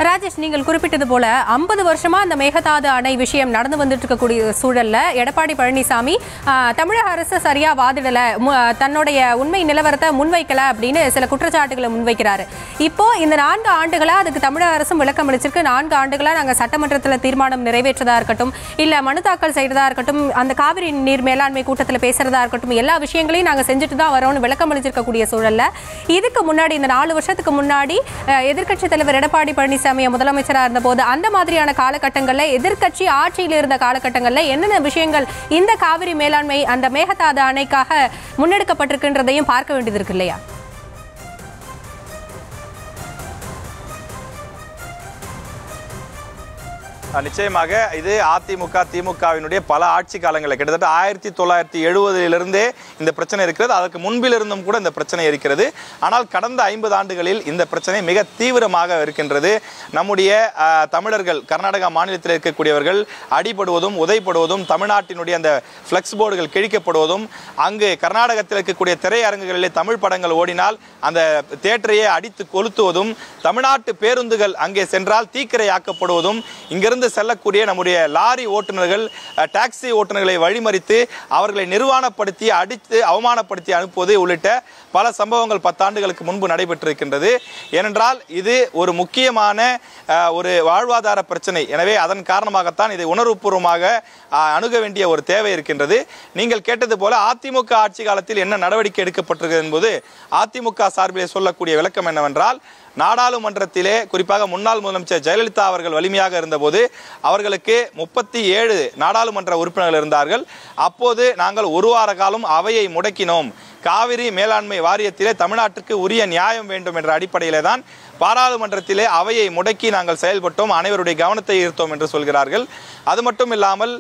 ராஜேஷ், நீங்கள் குறிப்பிட்டது போல 50 வருஷமா அந்த மேகதாது அணை விஷயம் நடந்து வந்துட்டு இருக்கக்கூடிய சூழல்ல எடப்பாடி பழனிசாமி தமிழக அரசு சரியா வாதிடல, தன்னுடைய உண்மை நிலவரத்தை முன்வைக்கல அப்படின்னு சில குற்றச்சாட்டுகளை முன்வைக்கிறாரு. இப்போ இந்த 4 ஆண்டுகளா அதுக்கு தமிழக அரசும் விளக்கம் அளிச்சிருக்கு. 4 ஆண்டுகளா நாங்கள் சட்டமன்றத்தில் தீர்மானம் நிறைவேற்றதா இருக்கட்டும், இல்ல மனு தாக்கல் செய்யறதா இருக்கட்டும், அந்த காவிரி நீர் மேலாண்மை கூட்டத்தில் பேசுறதா இருக்கட்டும், எல்லா விஷயங்களையும் நாங்கள் செஞ்சுட்டு தான் வரோம்னு விளக்கம் அளிச்சிருக்கக்கூடிய சூழல்ல இதுக்கு முன்னாடி இந்த 4 வருஷத்துக்கு முன்னாடி எதிர்க்கட்சி தலைவர் எடப்பாடி பழனிசாமி முதலமைச்சராக இருந்தபோது அந்த மாதிரியான காலகட்டங்களில் எதிர்க்கட்சி ஆட்சியில் இருந்த காலகட்டங்களில் என்னென்ன விஷயங்கள் இந்த காவிரி மேலாண்மை அந்த மேகதாது அணைக்காக முன்னெடுக்கப்பட்டிருக்கின்றதையும் பார்க்க வேண்டியது இருக்கு இல்லையா? நிச்சயமாக இது அதிமுக திமுகவினுடைய பல ஆட்சி காலங்களில் கிட்டத்தட்ட 1970 இந்த பிரச்சனை இருக்கிறது. அதற்கு முன்பிலிருந்தும் கூட இந்த பிரச்சனை இருக்கிறது. ஆனால் கடந்த 50 ஆண்டுகளில் இந்த பிரச்சனை மிக தீவிரமாக இருக்கின்றது. நம்முடைய தமிழர்கள் கர்நாடகா மாநிலத்தில் இருக்கக்கூடியவர்கள் அடிபடுவதும் உதைப்படுவதும், தமிழ்நாட்டினுடைய அந்த ஃப்ளெக்ஸ் போர்டுகள் கிழிக்கப்படுவதும், அங்கு கர்நாடகத்தில் இருக்கக்கூடிய திரையரங்குகளிலே தமிழ் படங்கள் ஓடினால் அந்த தியேட்டரையே அடித்து கொளுத்துவதும், தமிழ்நாட்டு பேருந்துகள் அங்கே சென்றால் தீக்கிரையாக்கப்படுவதும், இங்கிருந்து செல்லக்கூடிய நம்முடைய லாரி ஓட்டுநர்கள் டாக்ஸி ஓட்டுநர்களை வழிமறித்து அவர்களை நிர்வாணப்படுத்தி அடித்து அவமானப்படுத்தி அனுப்புவது உள்ளிட்ட பல சம்பவங்கள் 10 ஆண்டுகளுக்கு முன்பு நடைபெற்றிருக்கின்றது. ஏனென்றால் இது ஒரு முக்கியமான ஒரு வாழ்வாதார பிரச்சனை. எனவே அதன் காரணமாகத்தான் இதை உணர்வுபூர்வமாக அணுக வேண்டிய ஒரு தேவை இருக்கின்றது. நீங்கள் கேட்டது போல அதிமுக ஆட்சி காலத்தில் என்ன நடவடிக்கை எடுக்கப்பட்டிருக்கிறது என்பது அதிமுக சார்பிலே சொல்லக்கூடிய விளக்கம் என்னவென்றால், நாடாளுமன்றத்திலே குறிப்பாக முன்னாள் முதலமைச்சர் ஜெயலலிதா அவர்கள் வலிமையாக இருந்தபோது அவர்களுக்கு 37 நாடாளுமன்ற உறுப்பினர்கள் இருந்தார்கள். அப்போது நாங்கள் ஒரு வார காலம் அவையை முடக்கினோம். காவிரி மேலாண்மை வாரியத்திலே தமிழ்நாட்டுக்கு உரிய நியாயம் வேண்டும் என்ற அடிப்படையிலே தான் பாராளுமன்றத்திலே அவையை முடக்கி நாங்கள் செயல்பட்டோம், அனைவருடைய கவனத்தை ஈர்த்தோம் என்று சொல்கிறார்கள். அது மட்டும் இல்லாமல்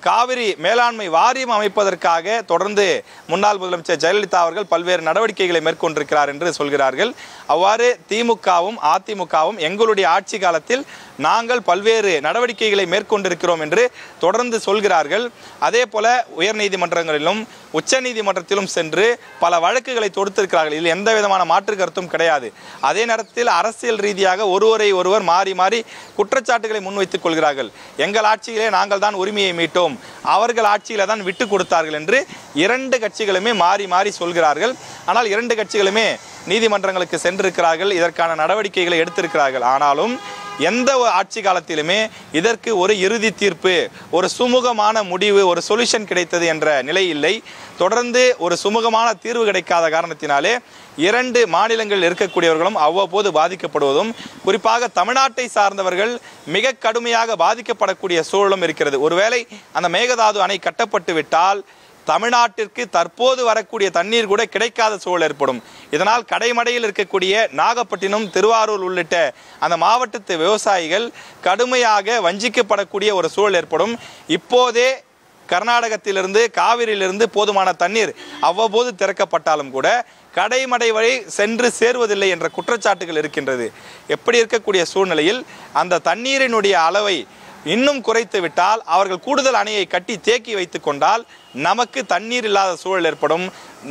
காவிரி மேலாண்மை வாரியம் அமைப்பதற்காக தொடர்ந்து முன்னாள் முதலமைச்சர் ஜெயலலிதா அவர்கள் பல்வேறு நடவடிக்கைகளை மேற்கொண்டிருக்கிறார் என்று சொல்கிறார்கள். அவ்வாறு திமுகவும் அதிமுகவும் எங்களுடைய ஆட்சி காலத்தில் நாங்கள் பல்வேறு நடவடிக்கைகளை மேற்கொண்டிருக்கிறோம் என்று தொடர்ந்து சொல்கிறார்கள். அதே போல உயர்நீதிமன்றங்களிலும் உச்ச நீதிமன்றத்திலும் சென்று பல வழக்குகளை தொடுத்திருக்கிறார்கள். இதில் எந்த விதமான மாற்று கருத்தும் கிடையாது. அதே நேரத்தில் அரசியல் ரீதியாக ஒருவரை ஒருவர் மாறி மாறி குற்றச்சாட்டுகளை முன்வைத்துக் கொள்கிறார்கள். எங்கள் ஆட்சியிலே நாங்கள் தான் உரிமையை மீட்டோம், அவர்கள் ஆட்சியில தான் விட்டு கொடுத்தார்கள் என்று 2 கட்சிகளுமே மாறி மாறி சொல்கிறார்கள். ஆனால் 2 கட்சிகளுமே நீதிமன்றங்களுக்கு சென்றிருக்கிறார்கள், இதற்கான நடவடிக்கைகளை எடுத்திருக்கிறார்கள். ஆனாலும் எந்த ஆட்சி காலத்திலுமே இதற்கு ஒரு இறுதி தீர்ப்பு, ஒரு சுமூகமான முடிவு, ஒரு சொல்யூஷன் கிடைத்தது என்ற நிலை இல்லை. தொடர்ந்து ஒரு சுமூகமான தீர்வு கிடைக்காத காரணத்தினாலே 2 மாநிலங்களில் இருக்கக்கூடியவர்களும் அவ்வப்போது பாதிக்கப்படுவதும், குறிப்பாக தமிழ்நாட்டை சார்ந்தவர்கள் மிக கடுமையாக பாதிக்கப்படக்கூடிய சூழலும் இருக்கிறது. ஒருவேளை அந்த மேகதாது அணை கட்டப்பட்டு விட்டால் தமிழ்நாட்டிற்கு தற்போது வரக்கூடிய தண்ணீர் கூட கிடைக்காத சூழல் ஏற்படும். இதனால் கடைமடையில் இருக்கக்கூடிய நாகப்பட்டினம், திருவாரூர் உள்ளிட்ட அந்த மாவட்டத்து விவசாயிகள் கடுமையாக வஞ்சிக்கப்படக்கூடிய ஒரு சூழல் ஏற்படும். இப்போதே கர்நாடகத்திலிருந்து காவிரியிலிருந்து போதுமான தண்ணீர் அவ்வப்போது திறக்கப்பட்டாலும் கூட கடைமடை வரை சென்று சேர்வதில்லை என்ற குற்றச்சாட்டுகள் இருக்கின்றது. எப்படி இருக்கக்கூடிய சூழ்நிலையில் அந்த தண்ணீரினுடைய அளவை இன்னும் குறைத்து விட்டால், அவர்கள் கூடுதல் அணையை கட்டி தேக்கி வைத்துக் கொண்டால் நமக்கு தண்ணீர் இல்லாத சூழல் ஏற்படும்.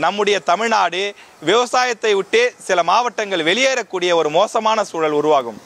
நம்முடைய தமிழ்நாடு விவசாயத்தை விட்டு சில மாவட்டங்கள் வெளியேறக்கூடிய ஒரு மோசமான சூழல் உருவாகும்.